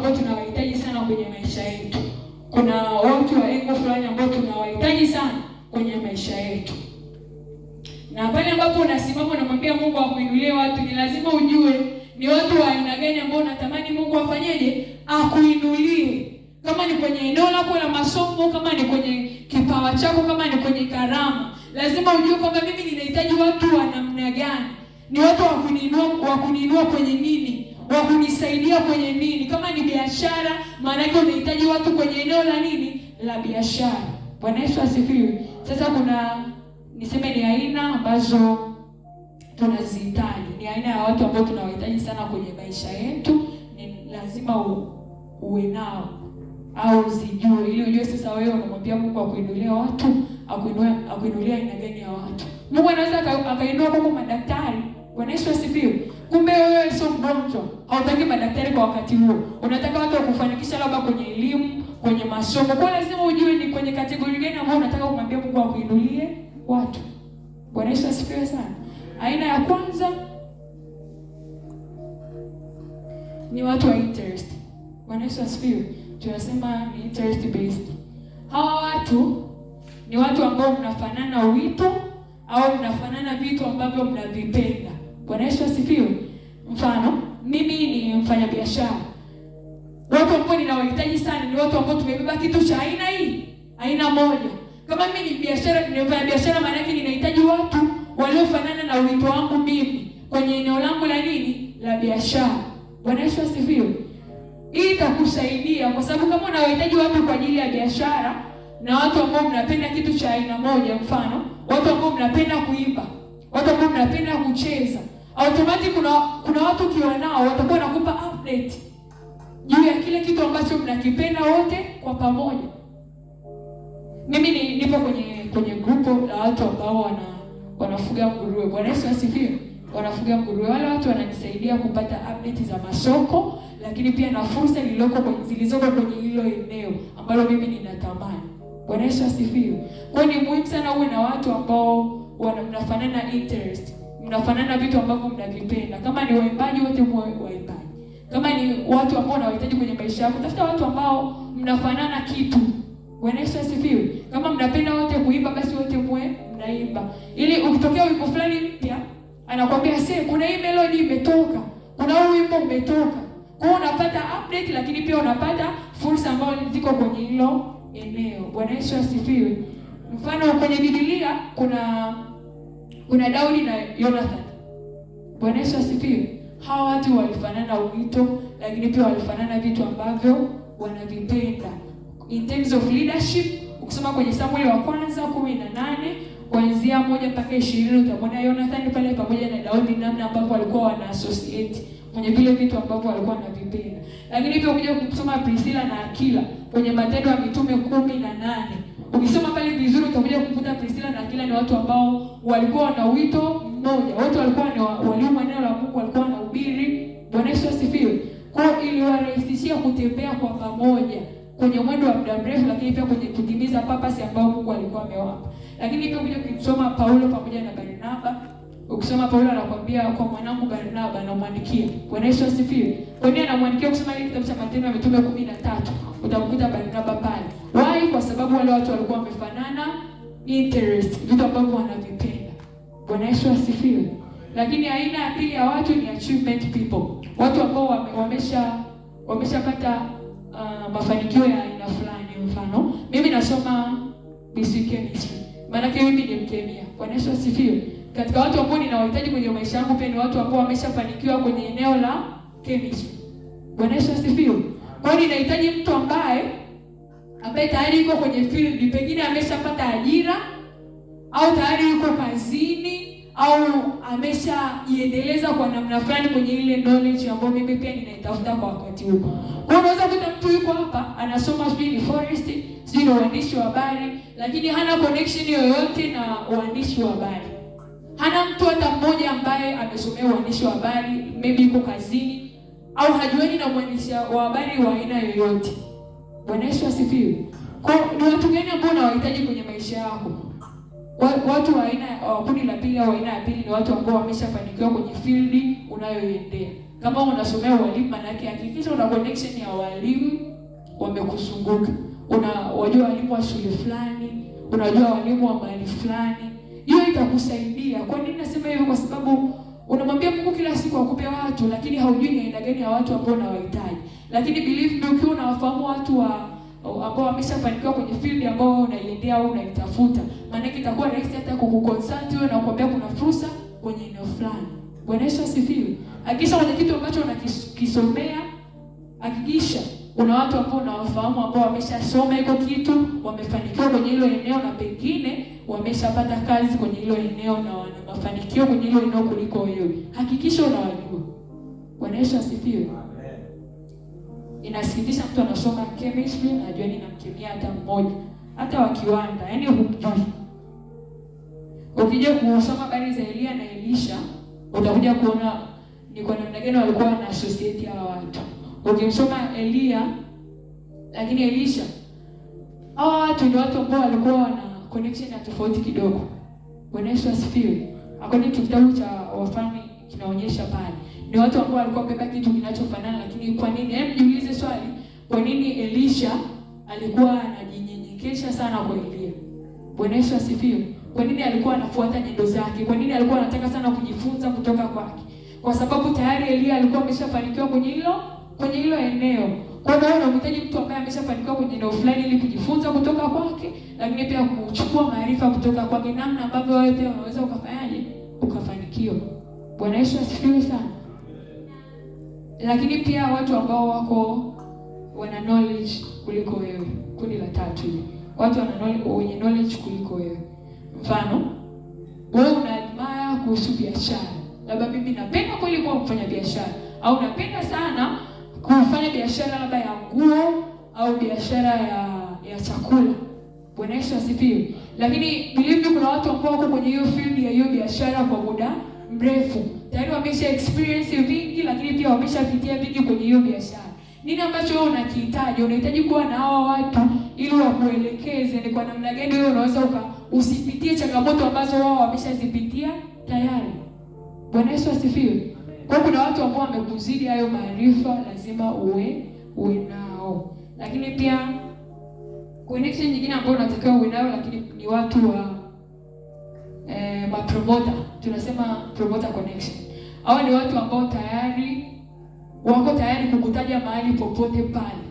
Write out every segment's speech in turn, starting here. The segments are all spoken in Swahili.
ambao tunawahitaji sana kwenye maisha yetu. Kuna watu wa engo fulani ambao tunawahitaji sana kwenye maisha yetu. Na pale ambapo unasimama unamwambia Mungu akuinulie watu, ni lazima ujue ni watu wa aina gani ambao unatamani Mungu afanyeje? Akuinulie. Kama ni kwenye eneo lako la masomo, kama ni kwenye kipawa chako, kama ni kwenye karama, lazima ujue kwamba mimi ninahitaji watu wa namna gani. Ni watu wa kuniinua kwenye nini? Wa kunisaidia kwenye nini? Kama ni biashara, maana yake unahitaji watu kwenye eneo la nini? La biashara. Bwana Yesu asifiwe. Sasa kuna niseme ni aina ambazo tunazihitaji. Ni aina ya watu ambao tunawahitaji sana kwenye maisha yetu. Ni lazima uwe nao au zijue, ili ujue sasa wewe unamwambia Mungu akuinulie watu, akuinulia aina gani ya watu. Mungu anaweza akainua kwa madaktari. Bwana Yesu asifiwe. Kumbe wewe sio mgonjwa, hautaki madaktari kwa wakati huo. Unataka watu wakufanikisha labda kwenye elimu, kwenye masomo. Kwa lazima ujue ni kwenye kategori gani ambayo unataka kumwambia Mungu akuinulie watu. Bwana Yesu asifiwe sana. Aina ya kwanza ni watu wa interest. Bwana Yesu asifiwe. Tunasema ni interest based. Hawa watu ni watu ambao mnafanana wito au mnafanana vitu ambavyo mnavipenda. Bwana Yesu asifiwe. Mfano, mimi ni mfanyabiashara. Watu ambao ninawahitaji sana ni watu ambao tumebeba kitu cha aina hii, aina moja. Kama mimi ni mfanyabiashara, maana yake ninahitaji watu waliofanana na wito wangu mimi kwenye eneo langu la nini? La biashara. Bwana Yesu asifiwe. Hii itakusaidia kwa sababu kama unawahitaji watu kwa ajili ya biashara na watu ambao mnapenda kitu cha aina moja, mfano, watu ambao mnapenda kuimba, watu ambao mnapenda kucheza, automatic kuna watu ukiwa nao watakuwa nakupa update juu ya kile kitu ambacho mnakipenda wote kwa pamoja. Mimi nipo kwenye grupo la watu ambao wanafuga nguruwe. Bwana Yesu asifiwe. Wanafuga nguruwe. Wale watu wananisaidia kupata update za masoko, lakini pia na fursa zilizoko kwenye hilo eneo ambalo mimi ninatamani. Bwana Yesu asifiwe. Kwa hiyo ni muhimu sana uwe na watu ambao mnafanana interest, mnafanana vitu ambavyo mnavipenda. Kama ni waimbaji, wote mwe waimbaji. Kama ni watu ambao unawahitaji kwenye maisha yako, tafuta watu ambao mnafanana kitu. Bwana Yesu asifiwe. Kama mnapenda wote kuimba, basi wote mwe mnaimba. Ili ukitokea wimbo fulani mpya, anakuambia kuna hii melody imetoka, kuna huu wimbo umetoka. Kwa hiyo unapata update, lakini pia unapata fursa ambazo ziko kwenye hilo eneo. Bwana Yesu asifiwe. Mfano kwenye Biblia kuna Daudi na Jonathan. Bwana Yesu asifiwe. Hawa watu walifanana wito, lakini pia walifanana vitu ambavyo wanavipenda. In terms of leadership, ukisoma kwenye Samueli wa kwanza 18 kuanzia 1 mpaka 20 utamwona Jonathan pale pamoja na Daudi namna ambavyo walikuwa wana associate kwenye vile vitu ambavyo walikuwa wanavipenda. Lakini pia ukija kusoma Priscilla na Aquila kwenye Matendo ya Mitume 18. Ukisoma pale vizuri utakuja kukuta Priscilla na Aquila ni watu ambao walikuwa na wito mmoja. Wote walikuwa ni walimu neno la Mungu, walikuwa wanahubiri. Bwana Yesu asifiwe. Kwa hiyo iliwarahisishia kutembea kwa pamoja kwenye mwendo wa muda mrefu, lakini pia kwenye kutimiza purpose ambayo Mungu alikuwa amewapa. Lakini pia ukija kusoma Paulo pamoja na Barnaba, ukisoma Paulo anakuambia kwa mwanangu Barnaba anamwandikia. Bwana Yesu asifiwe. Kwa nini anamwandikia? Kusoma ile kitabu cha Matendo ya Mitume 13 utamkuta Barnaba pale. Why? Kwa sababu wale watu walikuwa wamefanana interest, vitu ambavyo wanavipenda. Bwana Yesu asifiwe. Lakini aina ya pili ya watu ni achievement people. Watu ambao wameshapata mafanikio ya aina fulani. Mfano, mimi nasoma basic chemistry. Maana mimi ni mkemia. Bwana Yesu asifiwe. Katika watu ambao ninawahitaji kwenye maisha yangu pia ni watu ambao wameshafanikiwa kwenye eneo la chemistry. Bwana Yesu asifiwe. Kwa hiyo ninahitaji mtu ambaye tayari yuko kwenye field, pengine ameshapata ajira au tayari yuko kazini au ameshaiendeleza kwa namna fulani kwenye ile knowledge ambayo mimi pia ninaitafuta kwa wakati huu. Kwa hiyo unaweza kuta mtu yuko hapa anasoma ni forest, ni uandishi wa habari, lakini hana connection yoyote na uandishi wa habari. Hana mtu hata mmoja ambaye amesomea uandishi wa habari, maybe yuko kazini au hajuani na mwandishi wa habari wa aina yoyote. Bwana Yesu asifiwe. Kwa ni watu gani ambao unawahitaji kwenye maisha yako? Watu wa aina kundi la pili au aina ya pili ni watu ambao wameshafanikiwa kwenye field unayoiendea. Kama unasomea walimu, maana yake hakikisha una connection ya walimu wamekuzunguka. Unajua walimu wa shule fulani, unajua walimu wa mahali fulani. Hiyo itakusaidia. Kwa nini nasema hivyo? Kwa sababu unamwambia Mungu kila siku akupe watu, lakini haujui ni aina gani ya watu ambao unawahitaji. Lakini believe me, ukiwa unawafahamu watu ambao wameshafanikiwa kwenye field ambao unaiendea au unaitafuta, maana yake itakuwa rahisi hata kukukonsult wewe na kukuambia kuna fursa kwenye eneo fulani. Bwana Yesu asifiwe. Hakikisha kwenye kitu ambacho unakisomea, hakikisha una watu ambao unawafahamu ambao wameshasoma hiko kitu, wamefanikiwa kwenye hilo eneo, na pengine wameshapata kazi kwenye hilo eneo na wana mafanikio kwenye hilo eneo kuliko wewe. Hakikisha unawajua. Bwana Yesu asifiwe. Amen. Inasikitisha mtu anasoma chemistry na ajua ni namkemia hata mmoja, hata wa kiwanda, yaani humjui. Ukija kusoma habari za Elia na Elisha, utakuja kuona ni kwa namna gani walikuwa na associate hawa watu. Ukimsoma Elia lakini Elisha, hawa watu ni watu ambao walikuwa na connection ya tofauti kidogo. Bwana Yesu asifiwe. According to kitabu cha Wafalme kinaonyesha pale, ni watu ambao walikuwa wamebeba kitu kinachofanana, lakini kwa nini? Hebu jiulize swali, kwa nini Elisha alikuwa anajinyenyekesha sana kwa Elia? Bwana Yesu asifiwe. Kwa nini alikuwa anafuata nyendo zake? Kwa nini alikuwa anataka sana kujifunza kutoka kwake? Kwa sababu tayari Elia alikuwa ameshafanikiwa kwenye hilo eneo. Kwa hiyo unahitaji mtu ambaye ameshafanikiwa kwenye eneo fulani ili kujifunza kutoka kwake, lakini pia kuchukua maarifa kutoka kwake, namna ambavyo wewe pia unaweza ukafanyaje ukafanikiwa. Bwana Yesu asifiwe sana. Lakini pia watu ambao wana knowledge kuliko wewe, kundi la tatu hili. Watu wenye knowledge kuliko wewe. Mfano, wewe unaadmire kuhusu biashara. Labda mimi napenda kweli kuwa mfanya biashara, au napenda sana kufanya biashara labda ya nguo au biashara ya chakula. Bwana Yesu asifiwe. Lakini believe me, kuna watu ambao wako kwenye hiyo field ya hiyo biashara kwa muda mrefu. Tayari wamesha experience vingi, lakini pia wameshapitia vingi kwenye hiyo biashara. Nini ambacho wewe unakihitaji? Unahitaji kuwa na hawa watu ili wakuelekeze ni kwa namna gani wewe unaweza usipitie changamoto ambazo wao wameshazipitia tayari. Bwana Yesu asifiwe. Kwa kuna watu ambao wamekuzidi hayo maarifa, lazima uwe nao. Lakini pia connection nyingine ambayo unatakiwa uwe nayo, lakini ni watu wa promoter. Tunasema promoter connection. Hao ni watu ambao wako tayari kukutaja mahali popote pale.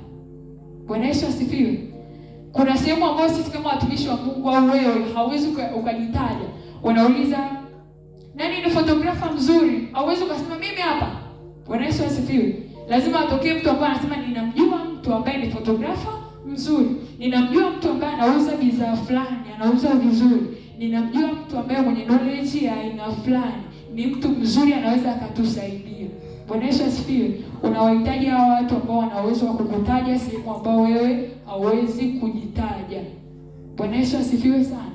Bwana Yesu asifiwe. Kuna sehemu ambayo sisi kama watumishi wa Mungu au wewe hauwezi ukajitaja. Wanauliza, nani ni photographer mzuri? Hauwezi ukasema mimi hapa. Bwana Yesu asifiwe. Lazima atokee mtu ambaye anasema ninamjua mtu ambaye ni photographer mzuri. Ninamjua mtu ambaye anauza bidhaa fulani, anauza vizuri. Ninamjua mtu ambaye mwenye knowledge ya aina fulani. Ni mtu mzuri, anaweza akatusaidia. Bwana Yesu asifiwe. Unawahitaji hawa watu ambao wana uwezo wa kukutaja sehemu ambao wewe hauwezi kujitaja. Bwana Yesu asifiwe sana.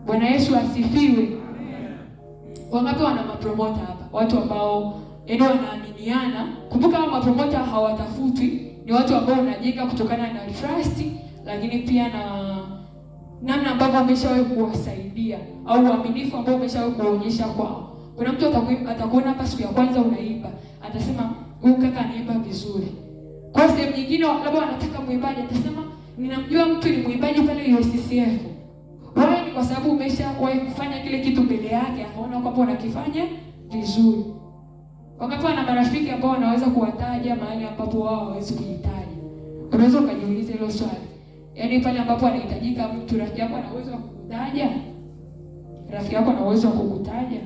Bwana Yesu asifiwe. Wangapi wana mapromota hapa? Watu ambao wanaaminiana. Kumbuka hao mapromota hawatafuti, ni watu ambao unajenga kutokana na trust, lakini pia na namna ambavyo umeshawahi kuwasaidia au uaminifu ambao umeshawahi kuonyesha kwao. Kuna mtu atakuona hapa siku ya kwanza unaimba, atasema huyu kaka anaimba vizuri. Kwa sehemu nyingine labda anataka muimbaji, atasema ninamjua mtu ni muimbaji pale UCCF. Wewe ni kwa sababu umeshawahi kufanya kile kitu mbele yake, akaona kwamba unakifanya vizuri. Wakati wana marafiki ambao wanaweza kuwataja mahali ambapo wao hawawezi kujitaja. Unaweza ukajiuliza hilo swali. Yaani pale ambapo anahitajika mtu, rafiki yako ana uwezo wa kukutaja? Rafiki yako ana uwezo wa kukutaja?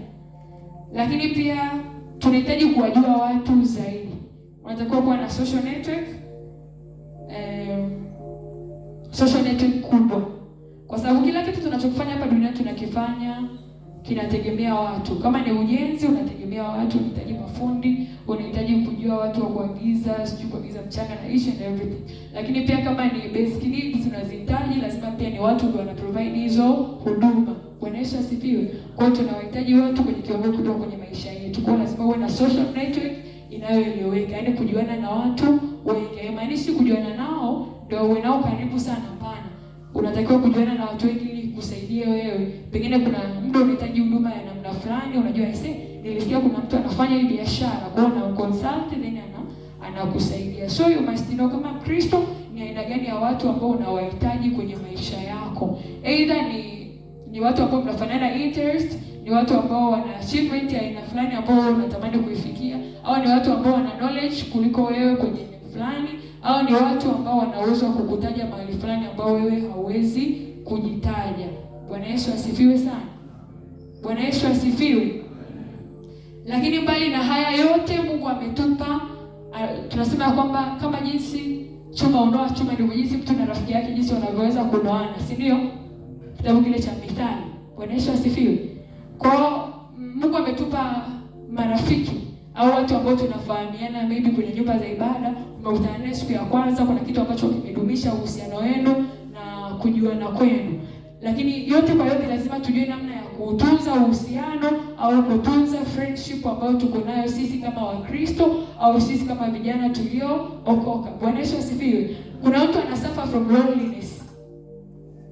Lakini pia tunahitaji kuwajua watu zaidi. Unatakiwa kuwa na social network. Social network kubwa. Kwa sababu kila kitu tunachokifanya hapa duniani tunakifanya kinategemea watu. Kama ni ujenzi unategemea watu, unahitaji mafundi, unahitaji kujua watu wa kuagiza, sijui kuagiza mchanga na each and everything. Lakini pia kama ni basic needs tunazihitaji, lazima pia ni watu ndio wana provide hizo huduma. Bwana Yesu asifiwe. Kwa hiyo tunawahitaji watu kwenye kiwango kikubwa kwenye maisha yetu. Kwa hiyo lazima uwe na social network inayoeleweka, yaani kujuana na watu wengi. Haimaanishi kujuana nao ndio uwe nao karibu sana, hapana. Unatakiwa kujuana na watu wengi ili kusaidia wewe. Pengine kuna muda unahitaji huduma ya namna fulani, unajua nilisikia kuna mtu anafanya hii biashara, kwa hiyo na consult then anakusaidia. So you must know kama Kristo ni aina gani ya watu ambao unawahitaji kwenye maisha yako. Either ni watu ambao mnafanana interest, ni watu ambao wana achievement ya aina fulani ambao unatamani kuifikia, au ni watu ambao wana knowledge kuliko wewe kwenye fulani, au ni watu ambao wana uwezo wa kukutaja mahali fulani ambao wewe hauwezi kujitaja. Bwana Yesu asifiwe sana. Bwana Yesu asifiwe. Lakini mbali na haya yote Mungu ametupa, tunasema kwamba kama jinsi chuma unoa chuma, ndio jinsi mtu na rafiki yake jinsi wanavyoweza kunoana, si ndio? Kitabu kile cha Mithali. Bwana Yesu asifiwe. Kwa Mungu ametupa marafiki au watu ambao tunafahamiana, maybe kwenye nyumba za ibada, umekutana naye siku ya kwanza, kuna kitu ambacho kimedumisha uhusiano wenu na kujuana kwenu. Lakini yote kwa yote lazima tujue namna ya kutunza uhusiano au kutunza friendship ambayo tuko nayo sisi kama Wakristo au sisi kama vijana tuliookoka. Bwana Yesu asifiwe. Kuna mtu ana suffer from loneliness.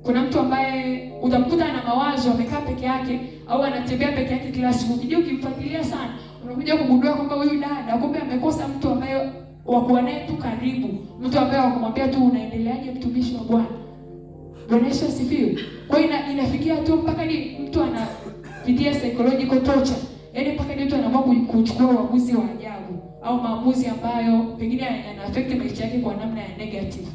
Kuna mtu ambaye utamkuta ana mawazo, amekaa peke yake au anatembea peke yake kila siku. Ukija ukimfuatilia sana, unakuja kugundua kwamba huyu dada kumbe amekosa mtu ambaye wa kuwa naye tu karibu, mtu ambaye wakumwambia tu unaendeleaje mtumishi wa Bwana. Bwana Yesu asifiwe. Kwa hiyo inafikia tu mpaka ni mtu anapitia psychological torture. Yaani mpaka ni mtu anaamua kuchukua uamuzi wa ajabu au maamuzi ambayo pengine yana affect maisha yake kwa namna ya negative.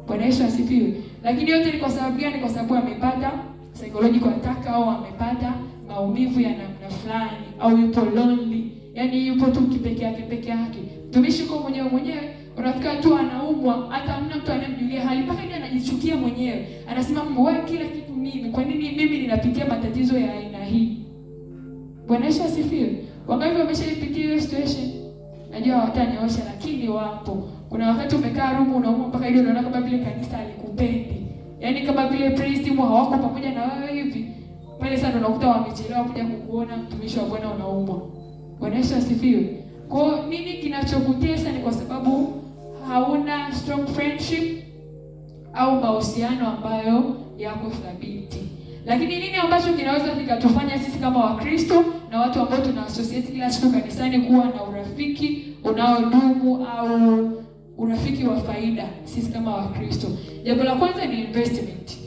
Bwana Yesu asifiwe. Lakini yote ni kwa sababu gani? Kwa sababu amepata psychological attack au amepata maumivu ya namna fulani au yupo lonely. Yaani yupo tu peke yake. Mtumishi kwa mwenyewe unafika tu anaumwa, hata hamna mtu anayemjulia hali, mpaka yeye anajichukia mwenyewe. Anasema wewe kila kitu mimi. Kwa nini mimi ninapitia matatizo ya aina hii? Bwana Yesu asifiwe. Wangapi wameshaipitia hiyo situation? Najua hawatanyoosha lakini wapo. Kuna wakati umekaa room unaumwa mpaka ile unaona kama vile kanisa alikupendi. Yaani kama vile praise team hawako pamoja na wewe hivi. Pale sana unakuta wamechelewa kuja kukuona mtumishi wa Bwana unaumwa. Bwana Yesu asifiwe. Kwa nini kinachokutesa? Ni kwa sababu hauna strong friendship au mahusiano ambayo yako thabiti. Lakini nini ambacho kinaweza kikatufanya sisi kama Wakristo na watu ambao tuna associate kila siku kanisani kuwa na urafiki unaodumu au urafiki wa faida sisi kama Wakristo? Jambo la kwanza ni investment.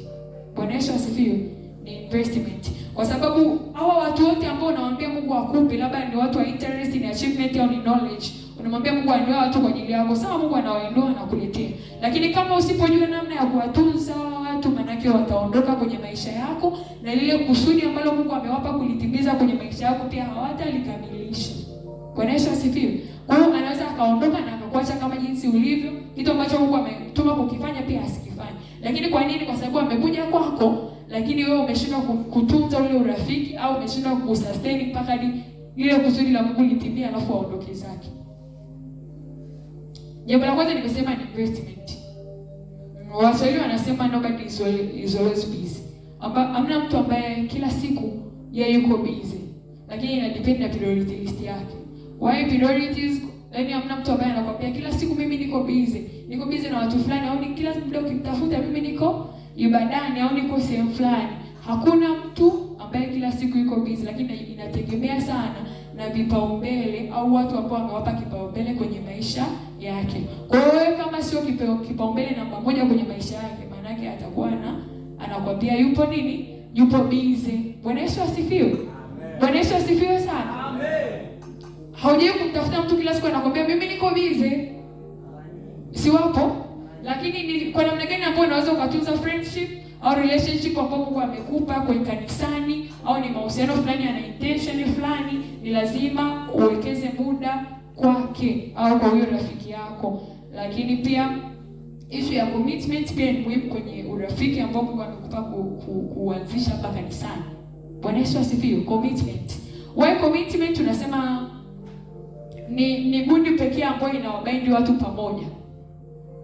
Bwana Yesu asifiwe. Ni investment. Kwa sababu hawa watu wote ambao unawaambia Mungu akupe, labda ni watu wa interest in achievement au ni knowledge, unamwambia Mungu ainoe watu kwa ajili yako. Sawa, Mungu anawainua na kuletea. Lakini kama usipojua namna ya kuwatunza watu, manake wataondoka kwenye maisha yako na lile kusudi ambalo Mungu amewapa kulitimiza kwenye maisha yako pia hawatalikamilisha. Bwana Yesu asifiwe. Kwa hiyo anaweza akaondoka na akakuacha kama jinsi ulivyo, kitu ambacho Mungu ametuma kukifanya pia asikifanye. Lakini kwa nini? Kwa sababu amekuja kwako, lakini wewe umeshindwa kutunza ule urafiki au umeshindwa kusustain mpaka ile kusudi la Mungu litimie alafu aondoke zake. Jambo la kwanza nimesema ni investment. Waswahili wanasema nobody is always busy. Hamna mtu ambaye kila siku yeye yuko busy. Lakini ina depend na priority list yake. Why priorities? Yaani hamna mtu ambaye anakuambia kila siku mimi niko busy. Niko busy na watu fulani au ni kila muda ukimtafuta mimi niko ibadani au niko sehemu fulani. Hakuna mtu ambaye kila siku yuko busy, lakini inategemea sana na vipaumbele au watu ambao wamewapa kipaumbele kwenye maisha yake. Kwa hiyo kama sio kipaumbele namba moja kwenye maisha yake, maana yake atakuwa anakwambia yupo nini? Yupo busy. Bwana Yesu asifiwe. Amen. Bwana Yesu asifiwe sana. Amen. Haujui kumtafuta mtu kila siku anakwambia mimi niko busy. Si wapo? Lakini ni kwa namna gani ambayo unaweza kutunza friendship au relationship ambayo Mungu amekupa kwenye kanisani au ni mahusiano fulani yana intention fulani, ni lazima uwekeze muda kwake au kwa huyo rafiki yako. Lakini pia issue ya commitment pia ni muhimu kwenye urafiki ambao Mungu amekupa kuanzisha hapa kanisani. Bwana Yesu asifiwe. Commitment. Why commitment? Tunasema ni gundi pekee ambayo inawabind watu pamoja.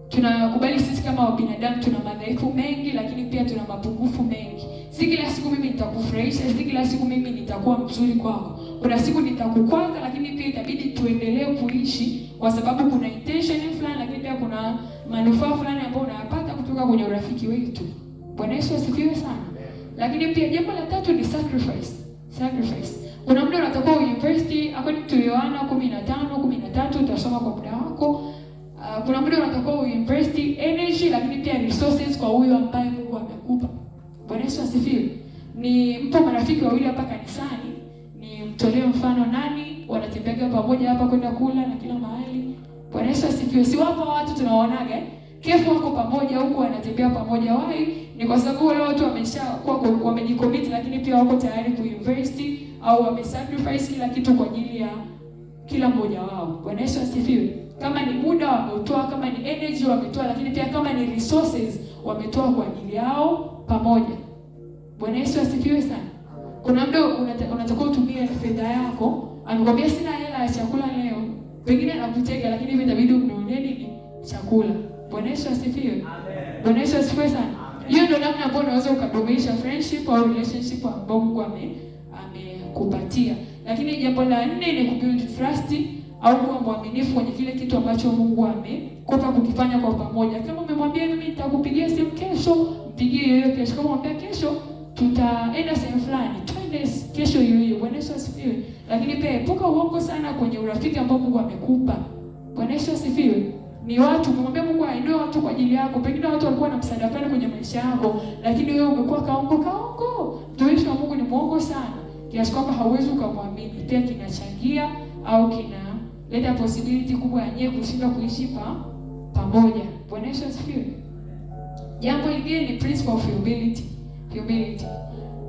Tunakubali sisi kama binadamu tuna madhaifu mengi, lakini pia tuna mapungufu mengi. Si kila siku mimi nitakufurahisha, si kila siku mimi nitakuwa mzuri kwako. Kuna siku nitakukwaza, lakini pia itabidi tuendelee kuishi kwa sababu kuna intention fulani, lakini pia kuna manufaa fulani ambayo unayapata kutoka kwenye urafiki wetu. Bwana Yesu asifiwe sana. Lakini pia jambo la tatu ni sacrifice. Kuna muda unatakiwa university according to Yohana 15:13 utasoma kwa muda wako. Kuna muda unatakiwa university energy lakini pia resources kwa huyo ambaye Mungu amekupa. Bwana Yesu asifiwe. Ni mpo marafiki wawili hapa kanisani, ni mtolee mfano nani wanatembea pamoja hapa kwenda kula na kila mahali. Bwana Yesu asifiwe. Si wapo watu tunawaonaga kefu wako pamoja huko wanatembea pamoja. Why? Ni kwa sababu wale watu wameshakuwa wamejicommit, lakini pia wako tayari kuinvest au wamesacrifice kila kitu kwa ajili ya kila mmoja wao. Bwana Yesu asifiwe. Kama ni muda wametoa, kama ni energy wametoa, lakini pia kama ni resources wametoa kwa ajili yao pamoja. Bwana Yesu asifiwe sana. Kuna muda unatakiwa utumie fedha yako, anakuambia sina hela ya chakula leo. Pengine anakutega lakini hivi itabidi ununulie nini? Chakula. Bwana Yesu asifiwe. Amen. Bwana Yesu asifiwe sana. Hiyo ndio namna ambayo unaweza ukadumisha friendship au relationship ambayo Mungu amekupatia. Lakini jambo la 4 ni kubuild trust au kuwa mwaminifu kwenye kile kitu ambacho Mungu amekupa kukifanya kwa pamoja. Kama umemwambia mimi nitakupigia simu kesho, mpigie yeye kesho. Kama umwambia kesho tutaenda sehemu fulani, twende kesho hiyo. Bwana Yesu asifiwe. Lakini pia epuka uongo sana kwenye urafiki ambao Mungu amekupa. Bwana Yesu asifiwe. Ni watu kumwambia Mungu ainue watu kwa ajili yako. Pengine watu walikuwa na msaada fulani kwenye maisha yako, lakini wewe umekuwa kaongo. Mtumishi wa Mungu ni mwongo sana, kiasi kwamba hauwezi ukamwamini. Pia kinachangia au kinaleta possibility kubwa ya yeye kushinda kuishi pamoja. Bwana Yesu asifiwe. Jambo lingine ni principle of humility.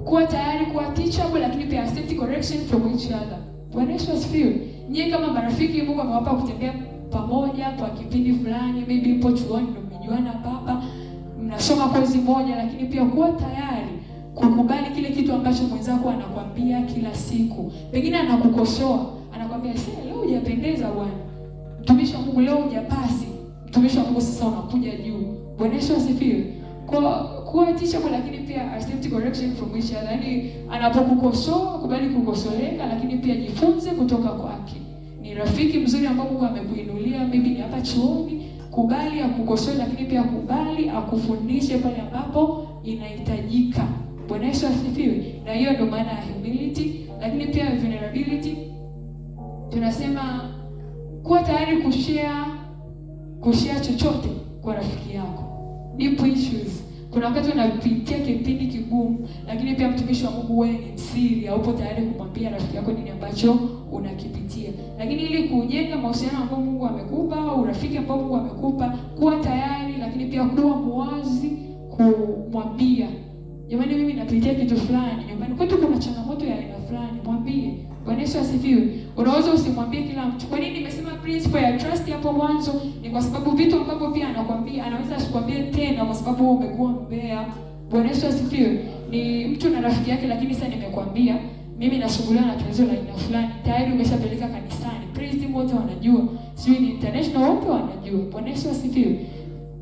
Kuwa tayari kuwa teachable, lakini pia accept correction from each other. Bwana Yesu asifiwe. Nyie kama marafiki Mungu amewapa kutembea pamoja kwa kipindi fulani, maybe ipo chuoni ndio mmejuana hapa, mnasoma kozi moja, lakini pia kuwa tayari kukubali kile kitu ambacho mwenzako anakwambia kila siku. Pengine anakukosoa, anakwambia sasa leo hujapendeza bwana. Mtumishi wa Mungu leo hujapasi. Mtumishi wa Mungu sasa unakuja juu. Bwana Yesu asifiwe. Kuwa teachable lakini pia accept correction from each other. Yaani anapokukosoa kubali kukosoleka, lakini pia jifunze kutoka kwake. Ni rafiki mzuri ambao Mungu amekuinulia, maybe ni hapa chuoni, kubali akukosoe lakini pia kubali akufundishe pale ambapo inahitajika. Bwana Yesu asifiwe. Na hiyo ndio maana ya humility, lakini pia vulnerability. Tunasema kuwa tayari kushare chochote kwa rafiki yako. Deep issues. Kuna wakati unapitia kipindi kigumu, lakini pia mtumishi wa Mungu wewe ni msiri, haupo tayari kumwambia rafiki yako nini ambacho unakipitia. Lakini ili kujenga mahusiano ambayo Mungu amekupa au urafiki ambao Mungu amekupa, kuwa tayari lakini pia kuwa muwazi kumwambia. Jamani mimi napitia kitu fulani, nyumbani kwetu kuna changamoto ya aina fulani, mwambie. Bwana Yesu asifiwe. Unaweza usimwambie kila mtu. Kwa nini nimesema principle ya trust hapo mwanzo? Ni kwa sababu vitu ambavyo pia anakwambia, anaweza asikwambie tena kwa sababu umekuwa mbea. Bwana Yesu asifiwe. Ni mtu na rafiki yake, lakini sasa nimekwambia mimi nasumbuliwa na tatizo la aina fulani. Tayari umeshapeleka kanisani. Praise team wote wanajua. Sio ni international wote wanajua. Bwana Yesu asifiwe.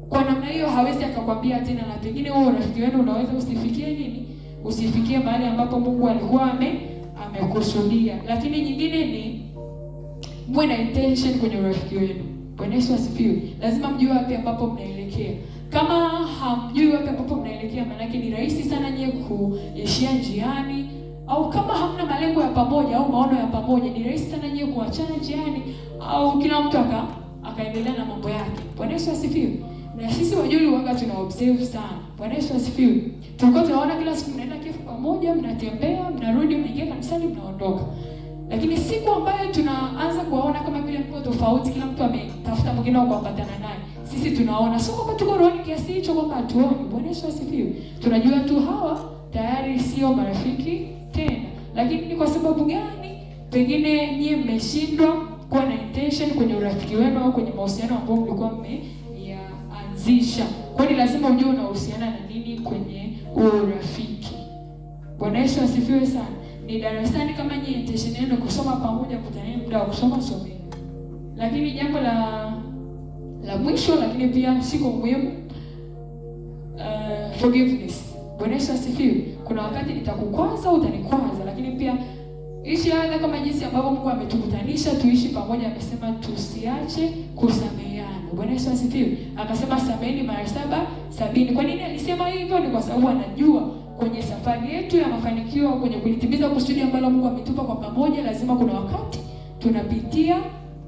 Kwa namna hiyo hawezi akakwambia tena, na pengine wewe rafiki wenu unaweza usifikie nini? Usifikie mahali ambapo Mungu alikuwa amekusudia. Lakini nyingine ni mwe na intention kwenye urafiki wenu. Bwana Yesu asifiwe. Lazima mjue wapi ambapo mnaelekea. Kama hamjui wapi ambapo mnaelekea, maana yake ni rahisi sana nyie kuishia njiani, au kama hamna malengo ya pamoja au maono ya pamoja, ni rahisi sana nyie kuachana njiani au kila mtu akaendelea na mambo yake. Bwana Yesu asifiwe. Na sisi wajoli wanga tuna observe sana. Bwana Yesu asifiwe. Tulikuwa tunaona kila siku mnaenda kefu pamoja, mnatembea, mnarudi, mnaingia kanisani, mnaondoka. Lakini siku ambayo tunaanza kuwaona kama vile mko tofauti, kila mtu ametafuta mwingine wa kuambatana naye, sisi tunaona sio kwamba tuko rohoni kiasi hicho kwamba hatuoni. Bwana Yesu asifiwe. Tunajua tu hawa tayari sio marafiki tena. Lakini ni kwa sababu gani? Pengine nyie mmeshindwa kuwa na intention kwenye urafiki wenu au kwenye mahusiano ambayo mlikuwa mmeanzisha. Kwa hiyo lazima ujue unahusiana na nini kwenye urafiki. Bwana Yesu asifiwe sana. Ni darasani kama nyie intention yenu kusoma pamoja, kutaneni muda wa kusoma someni. Lakini jambo la mwisho lakini pia siko muhimu, forgiveness. Bwana Yesu asifiwe. Kuna wakati nitakukwaza au utanikwaza, lakini pia ishi hata kama jinsi ambavyo Mungu ametukutanisha tuishi pamoja, amesema tusiache kusameheana. Bwana Yesu asifiwe. Akasema sameheni mara 7 70. Kwa nini alisema hivyo? Ni kwa sababu anajua kwenye safari yetu ya mafanikio, kwenye kulitimiza kusudi ambalo Mungu ametupa kwa pamoja, lazima kuna wakati tunapitia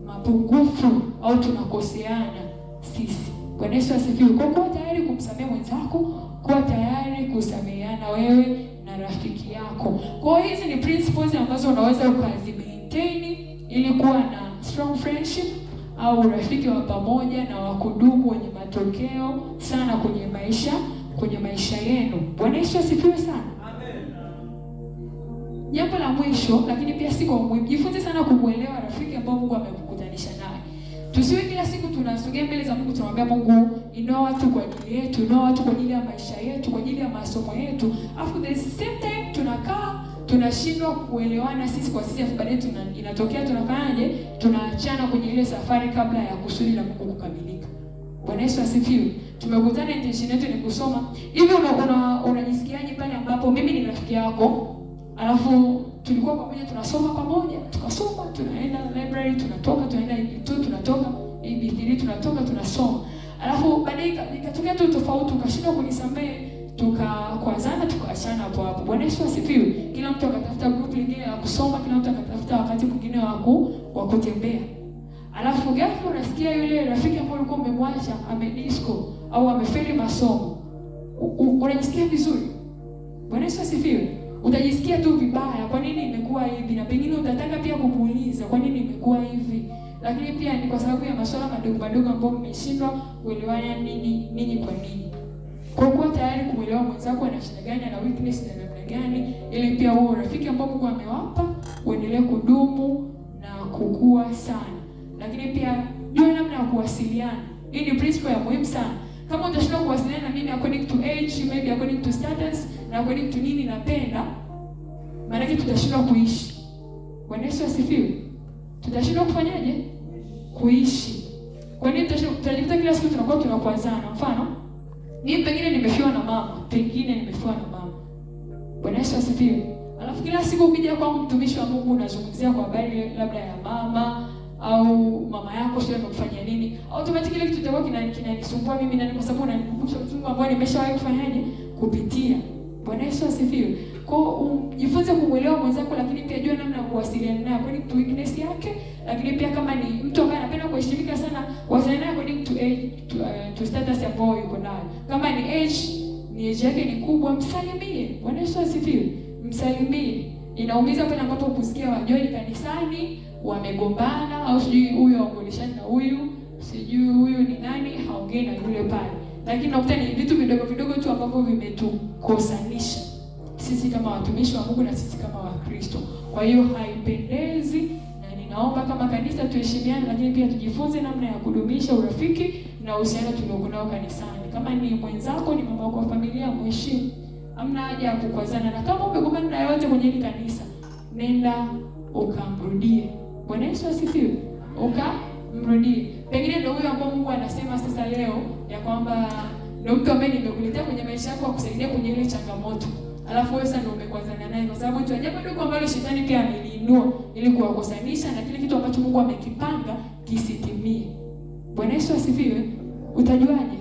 mapungufu au tunakoseana sisi. Bwana Yesu asifiwe. Kwa kuwa tayari kumsamehe mwenzako, kuwa tayari kusameheana wewe na rafiki yako. Kwa hizi ni principles ambazo unaweza ukazimaintain ili kuwa na strong friendship au urafiki wa pamoja na wa kudumu wenye matokeo sana kwenye maisha yenu. Bwana Yesu asifiwe sana. Amen. Jambo la mwisho, lakini pia si kwa umuhimu, jifunze sana kumuelewa rafiki ambao Mungu amekukutanisha naye. Tusiwe kila siku tunasogea mbele za Mungu tunamwambia Mungu, inua watu kwa ajili yetu, inua watu kwa ajili ya maisha yetu, kwa ajili ya masomo yetu. Afu the same time tunakaa tunashindwa kuelewana sisi kwa sisi, afu baadaye inatokea tunafanyaje? Tunaachana kwenye ile safari kabla ya kusudi la Mungu kukamilika. Bwana Yesu asifiwe. Tumekutana, intention yetu ni kusoma. Hivi unajisikiaje pale ambapo mimi ni rafiki yako, alafu tulikuwa pamoja tunasoma pamoja, tukasoma, tunaenda library, tunatoka, tunaenda EB2, tunatoka EB3, tunatoka, tunasoma. Alafu baadaye ikatokea tu tofauti, ukashindwa kunisamehe, tukakwazana, tukaachana hapo hapo. Bwana Yesu asifiwe. Kila mtu akatafuta group lingine la kusoma, kila mtu akatafuta wakati mwingine wa kutembea. Alafu ghafla unasikia yule rafiki ambaye ulikuwa umemwacha amedisco au amefeli masomo. Unajisikia vizuri? Bwana Yesu asifiwe. Utajisikia tu vibaya, kwa nini imekuwa hivi? Na pengine utataka pia kumuuliza kwa nini imekuwa hivi. Lakini pia ni kwa sababu ya masuala madogo ambayo mmeshindwa kuelewana ninyi kwa nini. Kwa kuwa tayari kumuelewa mwenzako ana shida gani, ana weakness na namna gani, ili pia huo rafiki ambao Mungu amewapa uendelee kudumu na kukua sana. Lakini pia jua namna ya kuwasiliana. Hii ni principle ya muhimu sana. Kama utashindwa kuwasiliana na mimi according to age, maybe according to status, na according to nini napenda, maana yake tutashindwa kuishi. Bwana Yesu asifiwe. Tutashindwa kufanyaje? Kuishi. Kwa nini tutajikuta kila siku tunakuwa tunakwazana? Mfano, mimi pengine nimefiwa na mama, pengine nimefiwa na mama. Bwana Yesu asifiwe. Alafu kila siku ukija kwa mtumishi wa Mungu unazungumzia kwa habari labda ya mama au mama yako sio amekufanya nini, automatically kitu kitakuwa kinanisumbua mimi ndani, kwa sababu unanikumbusha uchungu ambao nimeshawahi kufanyaje kupitia. Bwana Yesu asifiwe. Kwa jifunze kumuelewa mwenzako, lakini pia jua namna ya kuwasiliana naye according to weakness yake, lakini pia kama ni mtu ambaye anapenda kuheshimika sana, wasiliana naye according to age, to status ambayo yuko nayo. Kama ni age yake ni kubwa, msalimie. Bwana Yesu asifiwe. Msalimie. Inaumiza pale ambapo kusikia wajoli kanisani wamegombana, au sijui huyu aongoleshana na huyu, sijui huyu ni nani haongei na yule pale. Lakini nakuta ni vitu vidogo tu ambavyo vimetukosanisha sisi kama watumishi wa Mungu na sisi kama Wakristo. Kwa hiyo haipendezi, na ninaomba kama kanisa tuheshimiane, lakini pia tujifunze namna ya kudumisha urafiki na uhusiano tuliokuwa nao kanisani. Kama ni mwenzako, ni mama wako wa familia, mheshimu. Hamna haja ya kukwazana, na kama umegombana na yote kwenye hili kanisa, nenda ukamrudie. Bwana Yesu asifiwe. Ukamrudie. Pengine ndio huyo ambao Mungu anasema sasa leo ya kwamba ndio mtu ambaye nimekuletea kwenye maisha yako akusaidia kwenye ile changamoto. Alafu wewe sasa ndio umekwazana naye, kwa sababu tu ajabu ndogo ambalo shetani pia ameliinua ili kuwakosanisha na kile kitu ambacho Mungu amekipanga kisitimie. Bwana Yesu asifiwe. Utajuaje?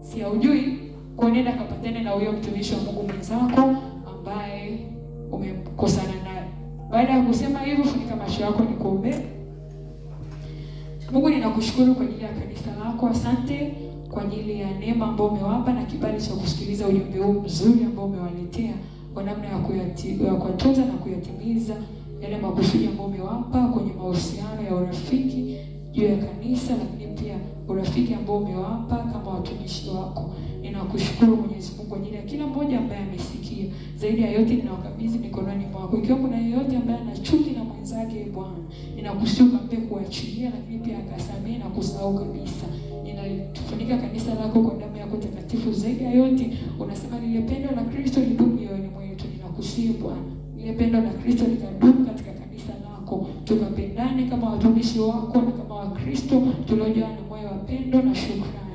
Si haujui, kwa nenda kapatane na huyo mtumishi wa Mungu mwenzako ambaye umekosana naye. Baada ya kusema hivyo, funika macho yako nikuombe. Mungu, ninakushukuru kwa ajili ya kanisa lako. Asante kwa ajili ya neema ambayo umewapa na kibali cha kusikiliza ujumbe huu mzuri ambao umewaletea, kwa namna ya kuyatunza na kuyatimiza yale makusudi ambayo umewapa kwenye mahusiano ya urafiki juu ya kanisa, lakini pia urafiki ambao umewapa kama watumishi wako. Ninakushukuru Mwenyezi Mungu kwa ajili ya kila mmoja ambaye amesikia. Zaidi ya yote ninawakabidhi mikononi mwako. Ikiwa kuna yeyote ambaye ana chuki na mwenzake, Bwana, ninakushukuru mpe kuachilia, lakini pia akasamehe na kusahau kabisa. Ninalifunika kanisa lako kwa damu yako takatifu. Zaidi ya yote unasema lile pendo la Kristo lidumu mioyoni mwetu. Ninakusihi Bwana, lile pendo la Kristo likadumu katika kanisa lako. Tukapendane kama watumishi wako na kama Wakristo tuliojaa na moyo wa pendo na shukrani.